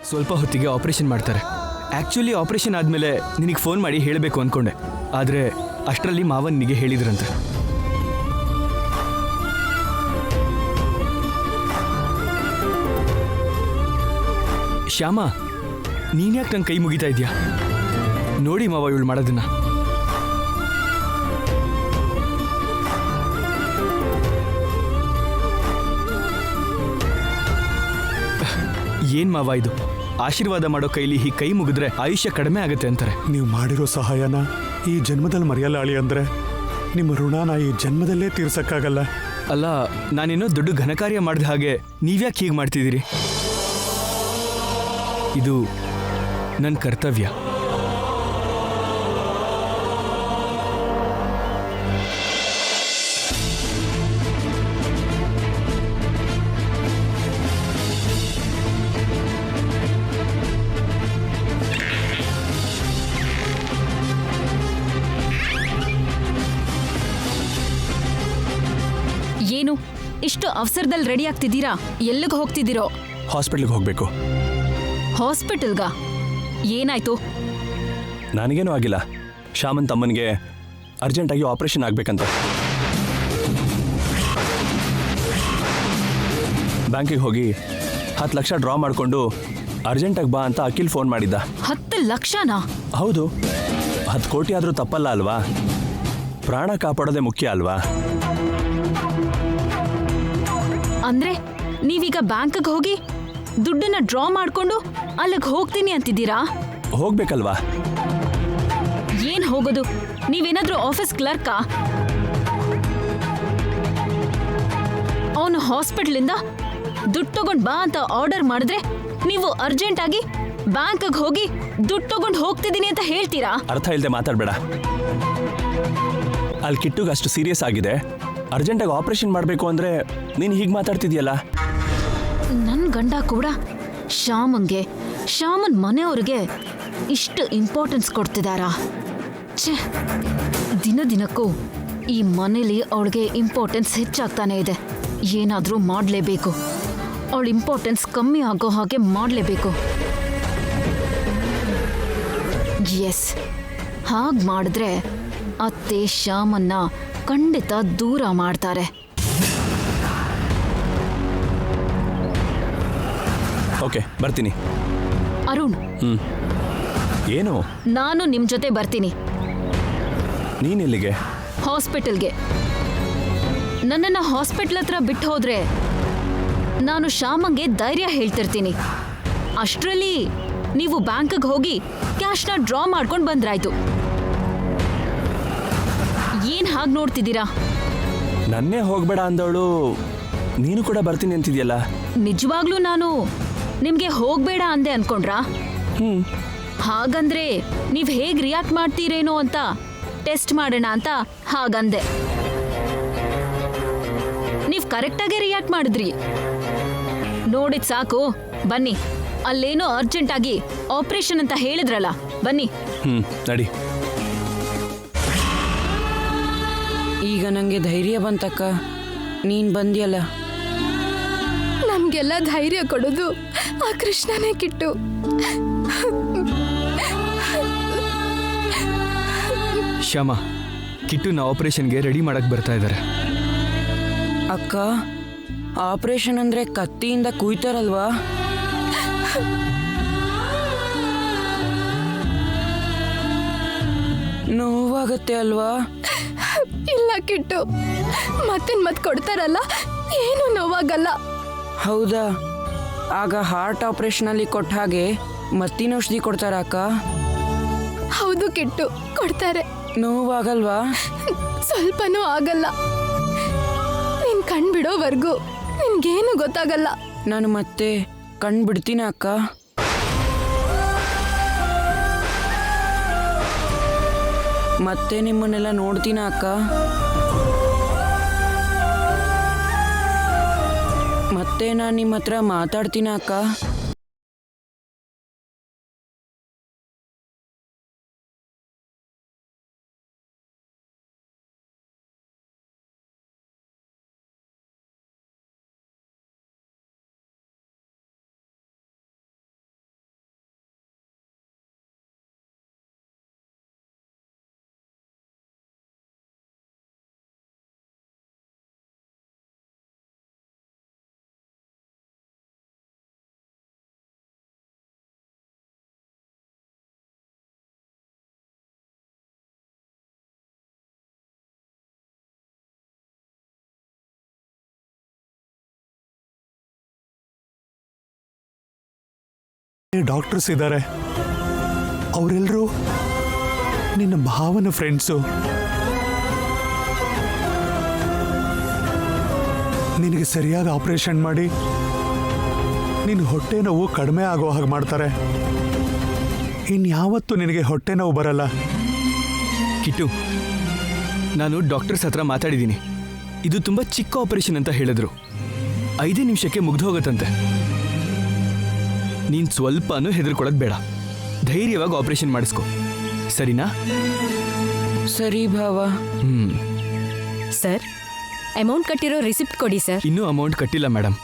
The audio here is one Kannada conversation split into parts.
ಸ್ವಲ್ಪ ಹೊತ್ತಿಗೆ ಆಪರೇಷನ್ ಮಾಡ್ತಾರೆ. ಆ್ಯಕ್ಚುಲಿ ಆಪರೇಷನ್ ಆದಮೇಲೆ ನಿನಗೆ ಫೋನ್ ಮಾಡಿ ಹೇಳಬೇಕು ಅಂದ್ಕೊಂಡೆ, ಆದರೆ ಅಷ್ಟರಲ್ಲಿ ಮಾವನಿಗೆ ಹೇಳಿದ್ರಂತೆ. ಶ್ಯಾಮ, ನೀನ್ಯಾಕೆ ನನ್ನ ಕೈ ಮುಗಿತಾ ಇದೆಯಾ? ನೋಡಿ ಮಾವ ಇವಳು ಮಾಡೋದನ್ನ. ಏನ್ ಮಾವ ಇದು? ಆಶೀರ್ವಾದ ಮಾಡೋ ಕೈಲಿ ಈ ಕೈ ಮುಗಿದ್ರೆ ಆಯುಷ್ಯ ಕಡಿಮೆ ಆಗುತ್ತೆ ಅಂತಾರೆ. ನೀವು ಮಾಡಿರೋ ಸಹಾಯನ ಈ ಜನ್ಮದಲ್ಲಿ ಮರೆಯಲ್ಲ ಅಳಿ. ಅಂದ್ರೆ ನಿಮ್ಮ ಋಣನ ಈ ಜನ್ಮದಲ್ಲೇ ತೀರ್ಸಕ್ಕಾಗಲ್ಲ. ಅಲ್ಲ, ನಾನೇನೋ ದೊಡ್ಡ ಘನಕಾರ್ಯ ಮಾಡಿದ ಹಾಗೆ ನೀವ್ಯಾಕೆ ಹೀಗೆ ಮಾಡ್ತಿದ್ದೀರಿ? ಇದು ನನ್ನ ಕರ್ತವ್ಯ. ಏನು ಇಷ್ಟು ಅವಸರದಲ್ಲಿ ರೆಡಿ ಆಗ್ತಿದ್ದೀರಾ? ಎಲ್ಲಿಗೆ ಹೋಗ್ತಿದ್ದೀರೋ? ಹಾಸ್ಪಿಟ್ಲಿಗೆ ಹೋಗಬೇಕು. ಹಾಸ್ಪಿಟಲ್ಗ? ಏನಾಯ್ತು? ನನಗೇನೂ ಆಗಿಲ್ಲ. ಶ್ಯಾಮನ್ ತಮ್ಮನಿಗೆ ಅರ್ಜೆಂಟಾಗಿ ಆಪರೇಷನ್ ಆಗಬೇಕಂತ. ಬ್ಯಾಂಕಿಗೆ ಹೋಗಿ 10 ಲಕ್ಷ ಡ್ರಾ ಮಾಡಿಕೊಂಡು ಅರ್ಜೆಂಟಾಗಿ ಬಾ ಅಂತ ಅಖಿಲ್ ಫೋನ್ ಮಾಡಿದ್ದ. 10 ಲಕ್ಷನಾ? ಹೌದು. 10 ಕೋಟಿ ಆದರೂ ತಪ್ಪಲ್ಲ ಅಲ್ವಾ? ಪ್ರಾಣ ಕಾಪಾಡೋದೇ ಮುಖ್ಯ ಅಲ್ವಾ? ಅಂದ್ರೆ ನೀವೀಗ ಬ್ಯಾಂಕ್ಗೆ ಹೋಗಿ ದುಡ್ಡನ್ನ ಡ್ರಾ ಮಾಡ್ಕೊಂಡು ಅಲ್ಲಿಗೆ ಹೋಗ್ತೀನಿ ಅಂತಿದ್ದೀರಾ? ಹೋಗ್ಬೇಕಲ್ವಾ? ಏನ್ ಹೋಗೋದು? ನೀವೇನಾದ್ರೂ ಆಫೀಸ್ ಕ್ಲರ್ಕಾ? ಅವನು ಹಾಸ್ಪಿಟ್ಲಿಂದ ದುಡ್ಡು ತಗೊಂಡ್ ಬಾ ಅಂತ ಆರ್ಡರ್ ಮಾಡಿದ್ರೆ ನೀವು ಅರ್ಜೆಂಟ್ ಆಗಿ ಬ್ಯಾಂಕ್ಗೆ ಹೋಗಿ ದುಡ್ಡು ತಗೊಂಡು ಹೋಗ್ತಿದ್ದೀನಿ ಅಂತ ಹೇಳ್ತೀರಾ? ಅರ್ಥ ಇಲ್ಲದೆ ಮಾತಾಡಬೇಡ. ಅಲ್ಲಿ ಕಿಟ್ಟುಗೆ ಅಷ್ಟು ಸೀರಿಯಸ್ ಆಗಿದೆ, ಅರ್ಜೆಂಟಾಗಿ ಆಪರೇಷನ್ ಮಾಡಬೇಕು ಅಂದರೆ ನೀನು ಹೀಗೆ ಮಾತಾಡ್ತಿದ್ಯಲ್ಲ. ನನ್ನ ಗಂಡ ಕೂಡ ಶ್ಯಾಮನ್ ಮನೆಯವ್ರಿಗೆ ಇಷ್ಟು ಇಂಪಾರ್ಟೆನ್ಸ್ ಕೊಡ್ತಿದ್ದಾರಾ? ಛೇ, ದಿನಕ್ಕೂ ಈ ಮನೇಲಿ ಅವಳಿಗೆ ಇಂಪಾರ್ಟೆನ್ಸ್ ಹೆಚ್ಚಾಗ್ತಾನೆ ಇದೆ. ಏನಾದರೂ ಮಾಡಲೇಬೇಕು. ಅವಳ ಇಂಪಾರ್ಟೆನ್ಸ್ ಕಮ್ಮಿ ಆಗೋ ಹಾಗೆ ಮಾಡಲೇಬೇಕು. ಎಸ್, ಹಾಗೆ ಮಾಡಿದ್ರೆ ಅತ್ತೆ ಶ್ಯಾಮನ್ನ ಖಂಡಿತ ದೂರ ಮಾಡ್ತಾರೆ. ಓಕೆ, ಬರ್ತೀನಿ. ಅರುಣ್, ಏನು? ನಾನು ನಿಮ್ ಜೊತೆ ಬರ್ತೀನಿ. ನೀನೆಲ್ಲಿಗೆ? ಹಾಸ್ಪಿಟಲ್ಗೆ. ನನ್ನನ್ನು ಹಾಸ್ಪಿಟಲ್ ಹತ್ರ ಬಿಟ್ಟು ಹೋದ್ರೆ ನಾನು ಶ್ಯಾಮಂಗೆ ಧೈರ್ಯ ಹೇಳ್ತಿರ್ತೀನಿ. ಅಷ್ಟರಲ್ಲಿ ನೀವು ಬ್ಯಾಂಕ್ಗೆ ಹೋಗಿ ಕ್ಯಾಶ್ನ ಡ್ರಾ ಮಾಡ್ಕೊಂಡು ಬಂದ್ರಾಯ್ತು. ಏನ್ ಹಾಗೆ ನೋಡ್ತಿದ್ದೀರಾ? ನನ್ನೇ ಹೋಗ್ಬೇಡ ಅಂದವಳು ನೀನು ಕೂಡ ಬರ್ತೀನಿ ಅಂತಿದ್ಯಲ್ಲ. ನಿಜವಾಗ್ಲೂ ನಾನು ನಿಮ್ಗೆ ಹೋಗ್ಬೇಡ ಅಂದೆ ಅನ್ಕೊಂಡ್ರಾ? ಹಾಗಂದ್ರೆ ನೀವ್ ಹೇಗ್ ರಿಯಾಕ್ಟ್ ಮಾಡ್ತೀರೇನೋ ಅಂತ ಟೆಸ್ಟ್ ಮಾಡೋಣ ಅಂತ ಹಾಗಂದೆ. ನೀವ್ ಕರೆಕ್ಟಾಗೆ ರಿಯಾಕ್ಟ್ ಮಾಡಿದ್ರಿ. ನೋಡಿದ್ ಸಾಕು, ಬನ್ನಿ. ಅಲ್ಲೇನೋ ಅರ್ಜೆಂಟ್ ಆಗಿ ಆಪರೇಷನ್ ಅಂತ ಹೇಳಿದ್ರಲ್ಲ, ಬನ್ನಿ. ನಡಿ. ಈಗ ನಂಗೆ ಧೈರ್ಯ ಬಂತಕ್ಕ, ನೀನ್ ಬಂದ್ಯಲ್ಲ. ನಮ್ಗೆಲ್ಲ ಧೈರ್ಯ ಕೊಡೋದು ಆ ಕೃಷ್ಣನೇ ಕಿಟ್ಟು. ಶ್ಯಾಮ, ಕಿಟ್ಟುನ ಆಪರೇಷನ್ಗೆ ರೆಡಿ ಮಾಡಕ್ ಬರ್ತಾ ಇದ್ದಾರೆ. ಅಕ್ಕ, ಆಪರೇಷನ್ ಅಂದ್ರೆ ಕತ್ತಿಯಿಂದ ಕುಯ್ತಾರಲ್ವಾ? ನೋವಾಗತ್ತೆ ಅಲ್ವಾ? ಇಲ್ಲ ಕಿಟ್ಟು, ಮತ್ ಕೊಡ್ತಾರಲ್ಲ, ಏನು ನೋವಾಗಲ್ಲ. ಹೌದಾ? ಆಗ ಹಾರ್ಟ್ ಆಪರೇಷನ್ ಅಲ್ಲಿ ಕೊಟ್ಟ ಹಾಗೆ ಮತ್ತಿನ ಔಷಧಿ ಕೊಡ್ತಾರ ಅಕ್ಕ? ಹೌದು ಕಿಟ್ಟು, ಕೊಡ್ತಾರೆ. ನೋವಾಗಲ್ವಾ? ಸ್ವಲ್ಪನೂ ಆಗಲ್ಲ. ನೀನ್ ಕಣ್ ಬಿಡೋವರೆಗೂ ನಿನ್ಗೇನು ಗೊತ್ತಾಗಲ್ಲ. ನಾನು ಮತ್ತೆ ಕಣ್ ಬಿಡ್ತೀನ ಅಕ್ಕ? ಮತ್ತೆ ನಿಮ್ಮನ್ನೆಲ್ಲ ನೋಡ್ತೀನ ಅಕ್ಕ? ಮತ್ತೆ ನಾನು ನಿಮ್ಮ ಹತ್ರ ಮಾತಾಡ್ತೀನ ಅಕ್ಕ? ಡಾಕ್ಟರ್ಸ್ ಇದ್ದಾರೆ, ಅವರೆಲ್ಲರೂ ನಿನ್ನ ಭಾವನ ಫ್ರೆಂಡ್ಸು. ನಿನಗೆ ಸರಿಯಾಗಿ ಆಪರೇಷನ್ ಮಾಡಿ ನಿನ್ನ ಹೊಟ್ಟೆ ನೋವು ಕಡಿಮೆ ಆಗೋ ಹಾಗೆ ಮಾಡ್ತಾರೆ. ಇನ್ಯಾವತ್ತೂ ನಿನಗೆ ಹೊಟ್ಟೆ ನೋವು ಬರಲ್ಲ. ಕಿಟ್ಟು, ನಾನು ಡಾಕ್ಟರ್ಸ್ ಹತ್ರ ಮಾತಾಡಿದ್ದೀನಿ. ಇದು ತುಂಬ ಚಿಕ್ಕ ಆಪರೇಷನ್ ಅಂತ ಹೇಳಿದ್ರು. 5 ನಿಮಿಷಕ್ಕೆ ಮುಗ್ದು ಹೋಗುತ್ತಂತೆ. ನೀನು ಸ್ವಲ್ಪನೂ ಹೆದರ್ಕೊಳ್ಳೋದು ಬೇಡ. ಧೈರ್ಯವಾಗಿ ಆಪರೇಷನ್ ಮಾಡಿಸ್ಕೊ, ಸರಿನಾ? ಸರಿ ಭಾವ. ಸರ್, ಅಮೌಂಟ್ ಕಟ್ಟಿರೋ ರಿಸಿಪ್ಟ್ ಕೊಡಿ ಸರ್. ಇನ್ನೂ ಅಮೌಂಟ್ ಕಟ್ಟಿಲ್ಲ ಮೇಡಮ್,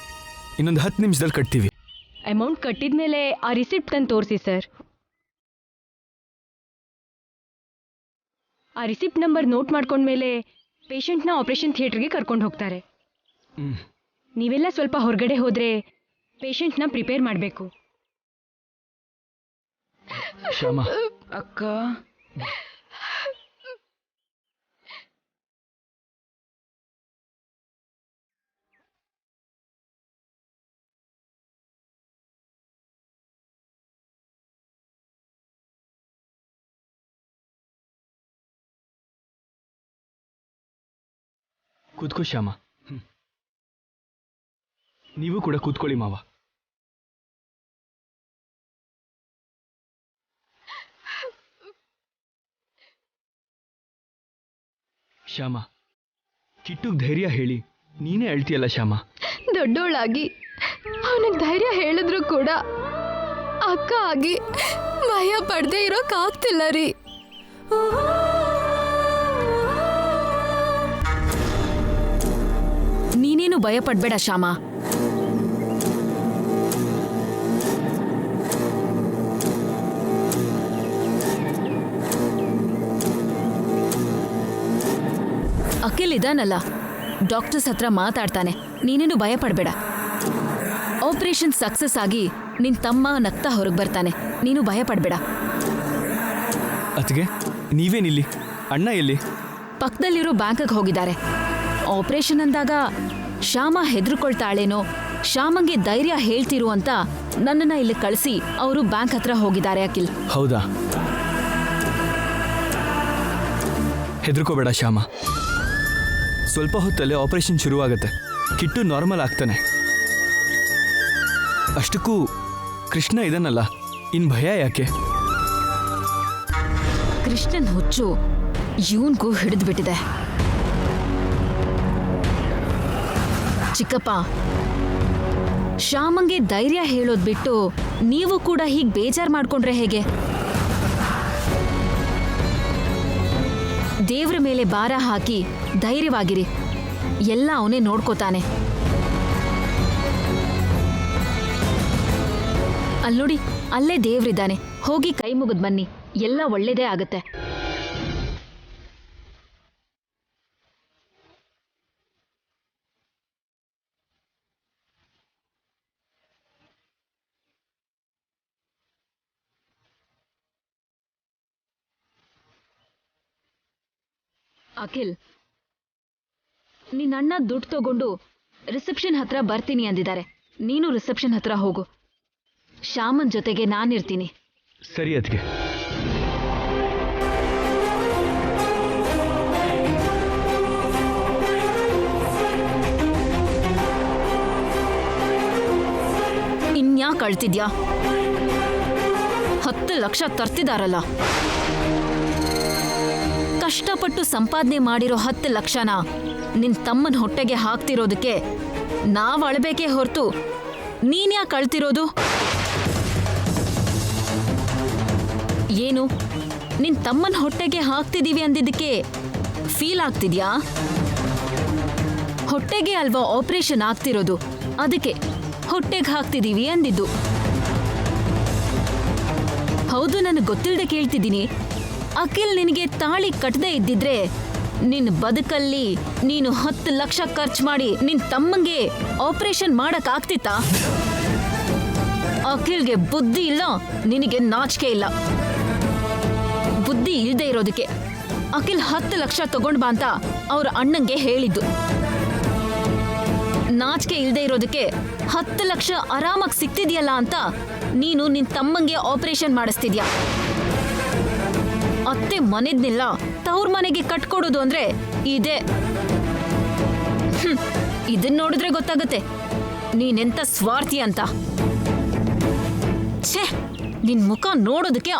ಇನ್ನೊಂದು 10 ನಿಮಿಷದಲ್ಲಿ ಕಟ್ತೀವಿ. ಅಮೌಂಟ್ ಕಟ್ಟಿದ್ಮೇಲೆ ಆ ರಿಸಿಪ್ಟ್ ತಂದು ತೋರಿಸಿ ಸರ್. ಆ ರಿಸಿಪ್ಟ್ ನಂಬರ್ ನೋಟ್ ಮಾಡ್ಕೊಂಡ್ಮೇಲೆ ಪೇಷಂಟ್ನ ಆಪರೇಷನ್ ಥಿಯೇಟರ್ಗೆ ಕರ್ಕೊಂಡು ಹೋಗ್ತಾರೆ. ನೀವೆಲ್ಲ ಸ್ವಲ್ಪ ಹೊರಗಡೆ ಹೋದ್ರೆ ಪೇಷಂಟ್ನ ಪ್ರಿಪೇರ್ ಮಾಡಬೇಕು. ಶ್ಯಾಮ, ಅಕ್ಕ, ಕೂತ್ಕೋ ಶ್ಯಾಮ. ನೀವು ಕೂಡ ಕೂತ್ಕೊಳ್ಳಿ ಮಾವ. ಶ್ಯಾಮ, ಕಿಟ್ಟುಗ್ ಧೈರ್ಯ ಹೇಳಿ ನೀನೇ ಅಳ್ತೀಯಲ್ಲ ಶ್ಯಾಮ. ದೊಡ್ಡೋಳಾಗಿ ಅವನಿಗೆ ಧೈರ್ಯ ಹೇಳಿದ್ರು ಕೂಡ ಅಕ್ಕ ಆಗಿ ಭಯ ಪಡದೆ ಇರೋಕ್ಕಾಗ್ತಿಲ್ಲ ರೀ. ನೀನೇನು ಭಯ ಪಡ್ಬೇಡ ಶ್ಯಾಮ. ಅಖಿಲ್ ಇದಾನಲ್ಲ, ಡಾಕ್ಟರ್ಸ್ ಹತ್ರ ಮಾತಾಡ್ತಾನೆ. ನೀನೇನು ಭಯ ಪಡ್ಬೇಡ. ಆಪರೇಷನ್ ಸಕ್ಸಸ್ ಆಗಿ ನಿನ್ ತಮ್ಮ ನಗ್ತಾ ಹೊರಗೆ ಬರ್ತಾನೆ. ನೀನು ಭಯ ಪಡ್ಬೇಡ. ಅತ್ಗೆ, ನೀವೇನಿಲ್ಲಿ? ಅಣ್ಣ ಎಲ್ಲಿ? ಪಕ್ಕದಲ್ಲಿರೋ ಬ್ಯಾಂಕ್ಗೆ ಹೋಗಿದ್ದಾರೆ. ಆಪರೇಷನ್ ಅಂದಾಗ ಶ್ಯಾಮ ಹೆದರ್ಕೊಳ್ತಾಳೇನೋ, ಶ್ಯಾಮಂಗೆ ಧೈರ್ಯ ಹೇಳ್ತಿರು ಅಂತ ನನ್ನನ್ನ ಇಲ್ಲಿ ಕಳಿಸಿ ಅವರು ಬ್ಯಾಂಕ್ ಹತ್ರ ಹೋಗಿದ್ದಾರೆ. ಅಖಿಲ್, ಹೌದಾ? ಹೆದರ್ಕೋಬೇಡ ಶ್ಯಾಮ, ಸ್ವಲ್ಪ ಹೊತ್ತಲ್ಲೇ ಆಪರೇಷನ್ ಶುರುವಾಗತ್ತೆ. ಕಿಟ್ಟು ನಾರ್ಮಲ್ ಆಗ್ತಾನೆ. ಅಷ್ಟಕ್ಕೂ ಕೃಷ್ಣ ಇದನ್ನಲ್ಲ, ಇನ್ ಭಯ ಯಾಕೆ? ಕೃಷ್ಣನ್ ಹುಚ್ಚು ಇವನ್ಗೂ ಹಿಡಿದ್ಬಿಟ್ಟಿದೆ. ಚಿಕ್ಕಪ್ಪ, ಶ್ಯಾಮಂಗೆ ಧೈರ್ಯ ಹೇಳೋದ್ ಬಿಟ್ಟು ನೀವು ಕೂಡ ಹೀಗೆ ಬೇಜಾರು ಮಾಡ್ಕೊಂಡ್ರೆ ಹೇಗೆ? ದೇವ್ರ ಮೇಲೆ ಭಾರ ಹಾಕಿ ಧೈರ್ಯವಾಗಿರಿ. ಎಲ್ಲ ಅವನೇ ನೋಡ್ಕೋತಾನೆ. ಅಲ್ನೋಡಿ, ಅಲ್ಲೇ ದೇವ್ರಿದ್ದಾನೆ. ಹೋಗಿ ಕೈ ಮುಗಿದ್ ಬನ್ನಿ, ಎಲ್ಲ ಒಳ್ಳೇದೇ ಆಗತ್ತೆ. ಅಖಿಲ್, ನಿನ್ನ ಅಣ್ಣ ದುಡ್ಡು ತಗೊಂಡು ರಿಸೆಪ್ಷನ್ ಹತ್ರ ಬರ್ತೀನಿ ಅಂದಿದ್ದಾರೆ. ನೀನು ರಿಸೆಪ್ಷನ್ ಹತ್ರ ಹೋಗು. ಶ್ಯಾಮನ್ ಜೊತೆಗೆ ನಾನಿರ್ತೀನಿ. ಸರಿ ಅದ್ಗೆ. ಇನ್ಯಾಕೆ ಅಳ್ತಿದ್ಯಾ? 10 ಲಕ್ಷ ತರ್ತಿದಾರಲ್ಲ. ಕಷ್ಟಪಟ್ಟು ಸಂಪಾದನೆ ಮಾಡಿರೋ 10 ಲಕ್ಷನ ನಿನ್ ತಮ್ಮನ ಹೊಟ್ಟೆಗೆ ಹಾಕ್ತಿರೋದಕ್ಕೆ ನಾವ್ ಅಳ್ಬೇಕೇ ಹೊರತು ನೀನ್ಯಾಕೆ ಅಳ್ತಿರೋದು? ಏನು, ನಿನ್ ತಮ್ಮನ ಹೊಟ್ಟೆಗೆ ಹಾಕ್ತಿದೀವಿ ಅಂದಿದ್ದಕ್ಕೆ ಫೀಲ್ ಆಗ್ತಿದ್ಯಾ? ಹೊಟ್ಟೆಗೆ ಅಲ್ವಾ ಆಪರೇಷನ್ ಆಗ್ತಿರೋದು, ಅದಕ್ಕೆ ಹೊಟ್ಟೆಗೆ ಹಾಕ್ತಿದೀವಿ ಅಂದಿದ್ದು. ಹೌದು, ನನಗೆ ಗೊತ್ತಿಲ್ಲದೆ ಕೇಳ್ತಿದ್ದೀನಿ. ಅಖಿಲ್ ನಿನಗೆ ತಾಳಿ ಕಟ್ಟದೇ ಇದ್ದಿದ್ರೆ ನಿನ್ನ ಬದುಕಲ್ಲಿ ನೀನು 10 ಲಕ್ಷ ಖರ್ಚು ಮಾಡಿ ನಿನ್ ತಮ್ಮಂಗೆ ಆಪರೇಷನ್ ಮಾಡಕ್ ಆಗ್ತಿತ್ತಾ? ಅಖಿಲ್ಗೆ ಬುದ್ಧಿ ಇಲ್ಲ, ನಿನಗೆ ನಾಚಿಕೆ ಇಲ್ಲ. ಬುದ್ಧಿ ಇಲ್ಲದೆ ಇರೋದಕ್ಕೆ ಅಖಿಲ್ 10 ಲಕ್ಷ ತಗೊಂಡ್ ಬಾ ಅಂತ ಅವ್ರ ಅಣ್ಣಂಗೆ ಹೇಳಿದ್ದು. ನಾಚಿಕೆ ಇಲ್ಲದೆ ಇರೋದಕ್ಕೆ 10 ಲಕ್ಷ ಆರಾಮಾಗಿ ಸಿಕ್ತಿದ್ಯಲ್ಲ ಅಂತ ನೀನು ನಿನ್ ತಮ್ಮಂಗೆ ಆಪರೇಷನ್ ಮಾಡಿಸ್ತಿದ್ಯಾ. ಅತ್ತೆ ಮನೆದ್ನೆಲ್ಲ ತವ್ರ ಮನೆಗೆ ಕಟ್ಕೊಡೋದು ಅಂದ್ರೆ ಇದೇ. ಇದನ್ನ ನೋಡಿದ್ರೆ ಗೊತ್ತಾಗುತ್ತೆ ನೀನೆಂತ ಸ್ವಾರ್ಥಿ ಅಂತ. ಛೇ, ನಿನ್ ಮುಖ ನೋಡೋದಕ್ಕೆ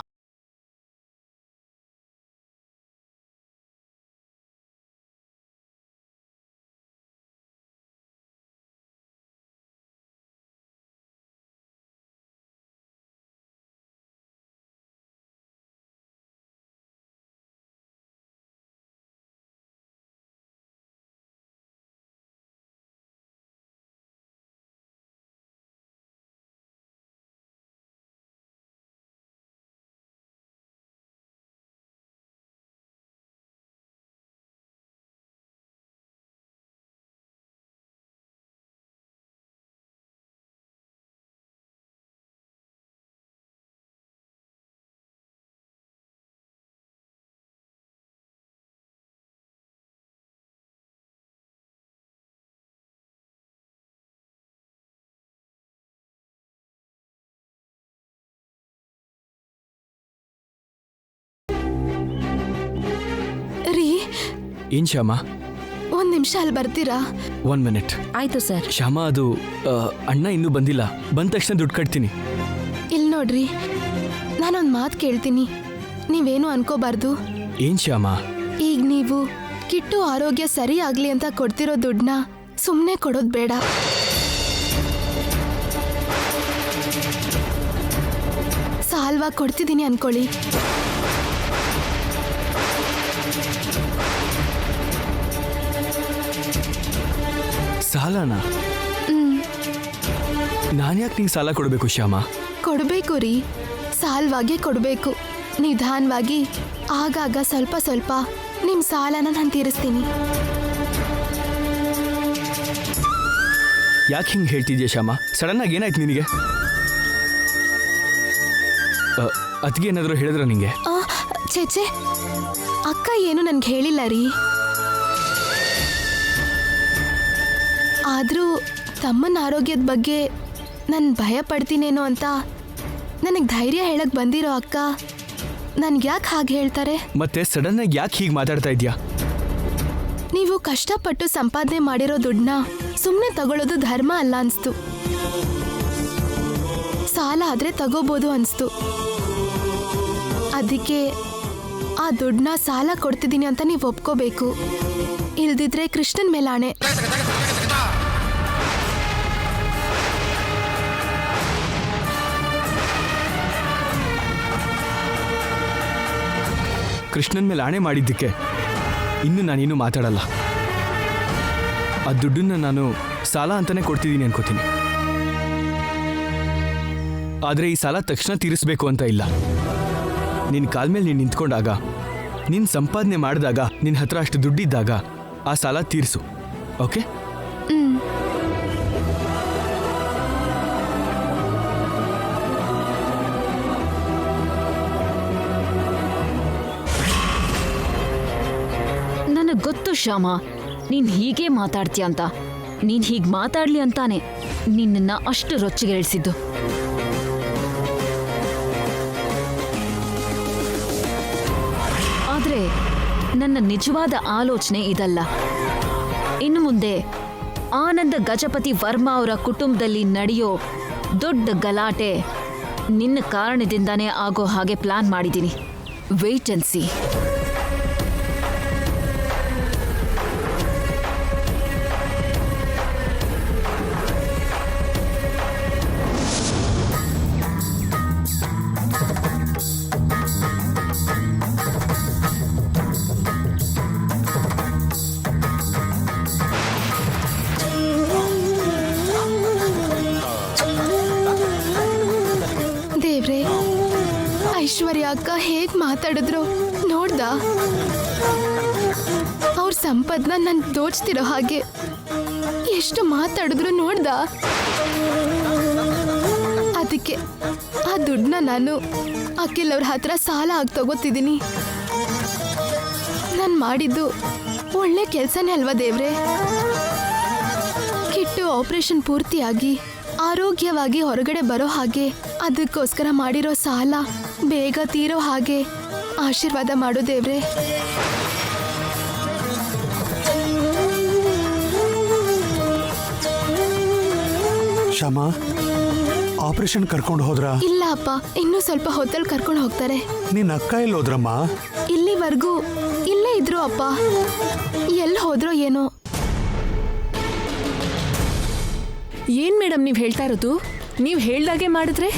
ರೀ, ಏನ್ ಶ್ಯಾಮ? ಒಂದ್ ನಿಮಿಷ ಅಲ್ಲಿ ಬರ್ತೀರಾ? 1 ಮಿನಿಟ್. ಆಯ್ತು ಸರ್. ಶ್ಯಾಮ, ಅದು ಅಣ್ಣ ಇನ್ನೂ ಬಂದಿಲ್ಲ. ಬಂದ ತಕ್ಷಣ ದುಡ್ಡು ಕಟ್ತೀನಿ. ಇಲ್ಲಿ ನೋಡ್ರಿ, ನಾನೊಂದು ಮಾತು ಕೇಳ್ತೀನಿ, ನೀವೇನು ಅನ್ಕೋಬಾರ್ದು. ಏನ್ ಶ್ಯಾಮ? ಈಗ ನೀವು ಕಿಟ್ಟು ಆರೋಗ್ಯ ಸರಿ ಆಗ್ಲಿ ಅಂತ ಕೊಡ್ತಿರೋ ದುಡ್ಡನ್ನ ಸುಮ್ಮನೆ ಕೊಡೋದು ಬೇಡ. ಸಾಲ್ವಾಗಿ ಕೊಡ್ತಿದ್ದೀನಿ ಅನ್ಕೊಳ್ಳಿ. ಸಾಲನಾ? ನಾನ್ಯಾಕೆ ನಿಂಗೆ ಸಾಲ ಕೊಡಬೇಕು ಶ್ಯಾಮ? ಕೊಡಬೇಕು ರೀ, ಸಾಲವಾಗೇ ಕೊಡಬೇಕು. ನಿಧಾನವಾಗಿ ಆಗಾಗ ಸ್ವಲ್ಪ ಸ್ವಲ್ಪ ನಿಮ್ಮ ಸಾಲನ ನಾನು ತೀರಿಸ್ತೀನಿ. ಯಾಕೆ ಹಿಂಗೆ ಹೇಳ್ತಿದ್ಯಾ ಶ್ಯಾಮ? ಸಡನ್ ಆಗಿ ಏನಾಯ್ತು ನಿನಗೆ? ಅದಕ್ಕೆ ಏನಾದರೂ ಹೇಳಿದ್ರ ನಿಂಗೆ? ಛೇ, ಅಕ್ಕ ಏನು ನನ್ಗೆ ಹೇಳಿಲ್ಲ ರೀ. ಆದರೂ ತಮ್ಮನ ಆರೋಗ್ಯದ ಬಗ್ಗೆ ನಾನು ಭಯ ಪಡ್ತೀನೇನೋ ಅಂತ ನನಗೆ ಧೈರ್ಯ ಹೇಳಕ್ ಬಂದಿರೋ ಅಕ್ಕ ನನ್ಗೆ ಯಾಕೆ ಹಾಗೆ ಹೇಳ್ತಾರೆ? ಮತ್ತೆ ಸಡನ್ ಆಗಿ ಯಾಕೆ ಹೀಗೆ ಮಾತಾಡ್ತಾ ಇದ್ಯಾ? ನೀವು ಕಷ್ಟಪಟ್ಟು ಸಂಪಾದನೆ ಮಾಡಿರೋ ದುಡ್ಡನ್ನ ಸುಮ್ಮನೆ ತಗೊಳ್ಳೋದು ಧರ್ಮ ಅಲ್ಲ ಅನ್ಸ್ತು. ಸಾಲ ಆದ್ರೆ ತಗೋಬೋದು ಅನ್ಸ್ತು. ಅದಕ್ಕೆ ಆ ದುಡ್ಡನ್ನ ಸಾಲ ಕೊಡ್ತಿದ್ದೀನಿ ಅಂತ ನೀವು ಒಪ್ಕೋಬೇಕು. ಇಲ್ದಿದ್ರೆ ಕೃಷ್ಣನ್ ಮೇಲಾಣೆ. ಕೃಷ್ಣನ್ ಮೇಲೆ ಆಣೆ ಮಾಡಿದ್ದಕ್ಕೆ ಇನ್ನು ನಾನೇನು ಮಾತಾಡಲ್ಲ. ಆ ದುಡ್ಡನ್ನ ನಾನು ಸಾಲ ಅಂತಾನೆ ಕೊಡ್ತಿದ್ದೀನಿ ಅನ್ಕೋತೀನಿ. ಆದರೆ ಈ ಸಾಲ ತಕ್ಷಣ ತೀರಿಸ್ಬೇಕು ಅಂತ ಇಲ್ಲ. ನಿನ್ನ ಕಾಲ ಮೇಲೆ ನೀನು ನಿಂತ್ಕೊಂಡಾಗ, ನೀನು ಸಂಪಾದನೆ ಮಾಡಿದಾಗ, ನಿನ್ನ ಹತ್ರ ಅಷ್ಟು ದುಡ್ಡಿದ್ದಾಗ ಆ ಸಾಲ ತೀರಿಸು. ಓಕೆ? ನನಗೆ ಗೊತ್ತು ಶ್ಯಾಮ, ನೀನ್ ಹೀಗೆ ಮಾತಾಡ್ತೀಯ ಅಂತ. ನೀನ್ ಹೀಗೆ ಮಾತಾಡ್ಲಿ ಅಂತಾನೆ ನಿನ್ನ ಅಷ್ಟು ರೊಚ್ಚಿಗೆ ಇಳಿಸಿದ್ದು. ಆದ್ರೆ ನನ್ನ ನಿಜವಾದ ಆಲೋಚನೆ ಇದಲ್ಲ. ಇನ್ನು ಮುಂದೆ ಆನಂದ ಗಜಪತಿ ವರ್ಮಾ ಅವರ ಕುಟುಂಬದಲ್ಲಿ ನಡೆಯೋ ದೊಡ್ಡ ಗಲಾಟೆ ನಿನ್ನ ಕಾರಣದಿಂದಾನೇ ಆಗೋ ಹಾಗೆ ಪ್ಲಾನ್ ಮಾಡಿದ್ದೀನಿ. Wait and see. ದೇವ್ರೆ, ಐಶ್ವರ್ಯ ಅಕ್ಕ ಹೇಗ್ ಮಾತಾಡಿದ್ರು ನೋಡ್ದ? ಅವ್ರ ಸಂಪದ್ನ ನನ್ ದೋಚ್ತಿರೋ ಹಾಗೆ ಎಷ್ಟು ಮಾತಾಡಿದ್ರು ನೋಡ್ದ? ಅದಕ್ಕೆ ಆ ದುಡ್ಡನ್ನ ನಾನು ಅಖಿಲ್ ಅವ್ರ ಹತ್ರ ಸಾಲ ಆಗಿ ತಗೋತಿದ್ದೀನಿ. ನಾನು ಮಾಡಿದ್ದು ಒಳ್ಳೆ ಕೆಲಸನೇ ಅಲ್ವಾ ದೇವ್ರೆ? ಕಿಟ್ಟು ಆಪರೇಷನ್ ಪೂರ್ತಿಯಾಗಿ ಆರೋಗ್ಯವಾಗಿ ಹೊರಗಡೆ ಬರೋ ಹಾಗೆ, ಅದಕ್ಕೋಸ್ಕರ ಮಾಡಿರೋ ಸಾಲ ಬೇಗ ತೀರೋ ಹಾಗೆ ಆಶೀರ್ವಾದ ಮಾಡು ದೇವ್ರೆ. ಶ್ಯಾಮ, ಆಪರೇಷನ್ ಕರ್ಕೊಂಡು ಹೋದ್ರ? ಇಲ್ಲ ಅಪ್ಪ, ಇನ್ನೂ ಸ್ವಲ್ಪ ಹೊತ್ತಲ್ಲಿ ಕರ್ಕೊಂಡು ಹೋಗ್ತಾರೆ. ನಿನ್ನ ಅಕ್ಕ ಎಲ್ಲಿ ಹೋದ್ರಮ್ಮ? ಇಲ್ಲಿವರೆಗೂ ಇಲ್ಲೇ ಇದ್ರು ಅಪ್ಪ, ಎಲ್ಲಿ ಹೋದ್ರೋ ಏನೋ. ಏನ್ ಮೇಡಮ್ ನೀವು ಹೇಳ್ತಾ ಇರೋದು? ನೀವು ಹೇಳ್ದಾಗೆ ಮಾಡಿದ್ರೆ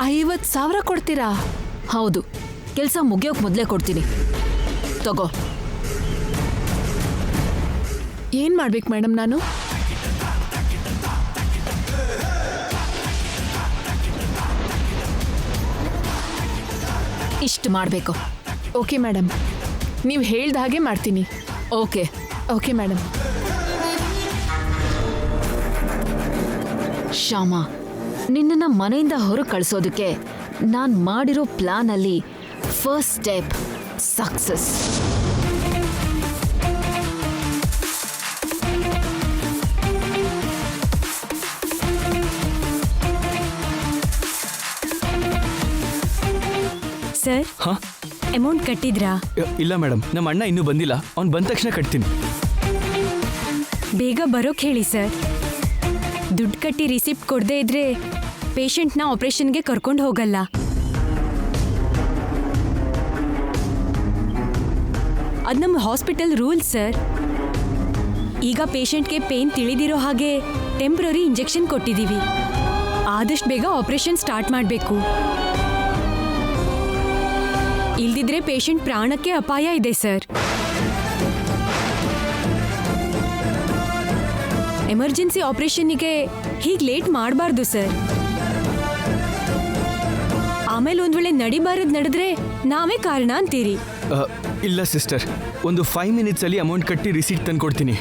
50,000 ಕೊಡ್ತೀರಾ? ಹೌದು, ಕೆಲಸ ಮುಗಿಯೋಕ್ ಮೊದಲೇ ಕೊಡ್ತೀನಿ. ತಗೋ. ಏನ್ ಮಾಡ್ಬೇಕು ಮೇಡಮ್ ನಾನು? ಇಷ್ಟು ಮಾಡಬೇಕು. ಓಕೆ ಮೇಡಮ್, ನೀವು ಹೇಳ್ದ ಹಾಗೆ ಮಾಡ್ತೀನಿ. ಓಕೆ. Okay madam. ಶ್ಯಾಮ, ನಿನ್ನನ್ನು ಮನೆಯಿಂದ ಹೊರಗೆ ಕಳಿಸೋದಕ್ಕೆ ನಾನು ಮಾಡಿರೋ ಪ್ಲಾನಲ್ಲಿ ಫಸ್ಟ್ ಸ್ಟೆಪ್ ಸಕ್ಸಸ್. ಸರ್, ಹಾಂ, ಅಮೌಂಟ್ ಕಟ್ಟಿದ್ರಾ? ಇಲ್ಲ ಮೇಡಮ್, ನಮ್ಮ ಅಣ್ಣ ಇನ್ನೂ ಬಂದಿಲ್ಲ. ಅವ್ನು ಬಂದ ತಕ್ಷಣ ಕಟ್ತೀನಿ. ಬೇಗ ಬರೋಕ್ ಹೇಳಿ ಸರ್. ದುಡ್ಡು ಕಟ್ಟಿ ರಿಸಿಪ್ಟ್ ಕೊಡದೇ ಇದ್ರೆ ಪೇಷಂಟ್ನ ಆಪರೇಷನ್ಗೆ ಕರ್ಕೊಂಡು ಹೋಗಲ್ಲ. ಅದು ನಮ್ಮ ಹಾಸ್ಪಿಟಲ್ ರೂಲ್ ಸರ್. ಈಗ ಪೇಷಂಟ್ಗೆ ಪೇನ್ ತಿಳಿದಿರೋ ಹಾಗೆ ಟೆಂಪ್ರರಿ ಇಂಜೆಕ್ಷನ್ ಕೊಟ್ಟಿದ್ದೀವಿ. ಆದಷ್ಟು ಬೇಗ ಆಪರೇಷನ್ ಸ್ಟಾರ್ಟ್ ಮಾಡಬೇಕು. ಇಲ್ದಿದ್ರೆ ಪೇಷಂಟ್ ಪ್ರಾಣಕ್ಕೆ ಅಪಾಯ ಇದೆ ಸರ್. ಎಮರ್ಜೆನ್ಸಿ ಆಪರೇಷನ್ನಿಗೆ ಹೀಗೆ ಲೇಟ್ ಮಾಡಬಾರ್ದು ಸರ್. ಆಮೇಲೆ ಒಂದ್ ವೇಳೆ ನಡೆದ್ರೆ ನಾವೇ ಕಾರಣ ಅಂತೀರಿ. ಇಲ್ಲ ಸಿಸ್ಟರ್, ಒಂದು 5 ಮಿನಿಟ್ಸಲ್ಲಿ ಅಮೌಂಟ್ ಕಟ್ಟಿ ರಿಸೀಟ್ ತಂದು ಕೊಡ್ತೀನಿ.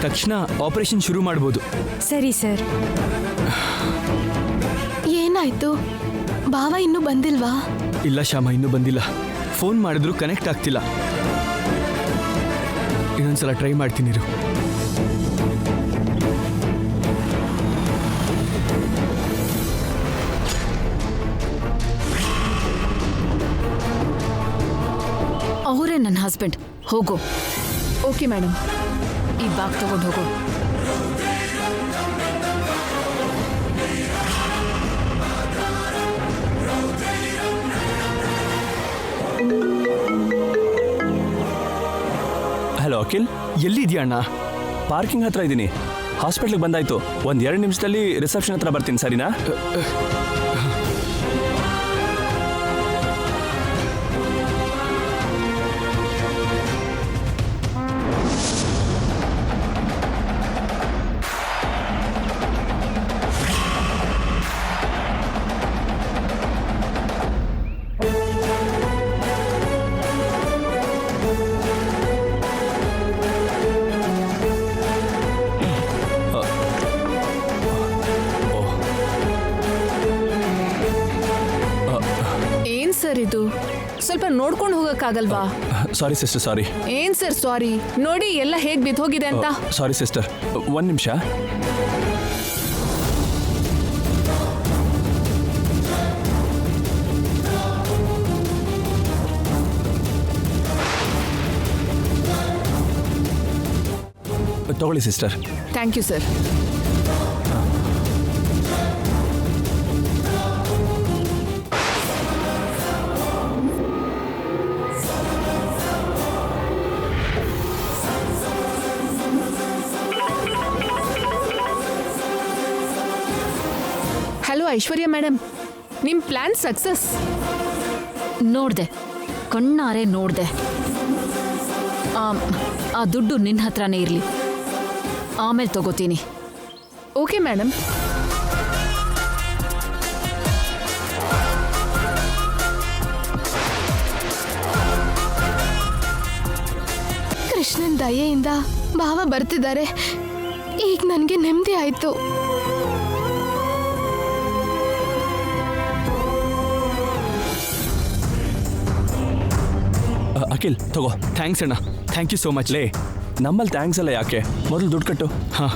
ತಕ್ಷಣ ಆಪರೇಷನ್ ಶುರು ಮಾಡ್ಬೋದು. ಸರಿ ಸರ್. ಏನಾಯ್ತು? ಭಾವ ಇನ್ನೂ ಬಂದಿಲ್ವಾ? ಇಲ್ಲ ಶ್ಯಾಮ, ಇನ್ನೂ ಬಂದಿಲ್ಲ. ಫೋನ್ ಮಾಡಿದ್ರು ಕನೆಕ್ಟ್ ಆಗ್ತಿಲ್ಲ. ಇನ್ನೊಂದ್ಸಲ ಟ್ರೈ ಮಾಡ್ತೀನಿ ಇರು. ಅವರೇ ನನ್ನ ಹಸ್ಬೆಂಡ್. ಹೋಗೋ. Okay madam. ಈ ಬ್ಯಾಗ್ ತಗೊಂಡು ಹೋಗೋ. ಹಲೋ ಅಖಿಲ್, ಎಲ್ಲಿದ್ಯಾ ಅಣ್ಣ? ಪಾರ್ಕಿಂಗ್ ಹತ್ರ ಇದ್ದೀನಿ. ಹಾಸ್ಪಿಟ್ಲಿಗೆ ಬಂದಾಯ್ತು. ಒಂದು 2 ನಿಮಿಷದಲ್ಲಿ ರಿಸೆಪ್ಷನ್ ಹತ್ರ ಬರ್ತೀನಿ, ಸರಿನಾ? ಏನ್ ಸರ್ ಇದು? ಸ್ವಲ್ಪ ನೋಡ್ಕೊಂಡು ಹೋಗಕ್ಕಾಗಲ್ವಾ? ಸಾರಿ ಸಿಸ್ಟರ್, ಸಾರಿ. ಏನ್ ಸರ್ ಸಾರಿ? ನೋಡಿ ಎಲ್ಲ ಹೇಗ್ ಬಿದ್ದೋಗಿದೆ ಅಂತ. ಸಾರಿ ಸಿಸ್ಟರ್, 1 ನಿಮಿಷ. ತಗೊಳ್ಳಿ sister. Thank you sir. Hello Aishwarya madam, ನಿಮ್ಮ ಪ್ಲಾನ್ ಸಕ್ಸಸ್. ನೋಡ್ದೆ, ಕಣ್ಣಾರೆ ನೋಡ್ದೆ. ಆ ದುಡ್ಡು ನಿನ್ನ ಹತ್ರನೇ ಇರಲಿ, ಆಮೇಲೆ ತಗೋತೀನಿ. Okay madam. ಕೃಷ್ಣನ್ ದಯೆಯಿಂದ ಭಾವ ಬರ್ತಿದ್ದಾರೆ. ಈಗ ನನಗೆ ನೆಮ್ಮದಿ ಆಯ್ತು. ಅಖಿಲ್ ತಗೋ. ಥ್ಯಾಂಕ್ಸ್ ಅಣ್ಣ, ಥ್ಯಾಂಕ್ ಯು ಸೋ ಮಚ್. ಲೇ, ನಮ್ಮಲ್ಲಿ ಥ್ಯಾಂಕ್ಸ್ ಎಲ್ಲ ಯಾಕೆ? ಮೊದಲು ದುಡ್ಡು ಕಟ್ಟು. ಹಾಂ.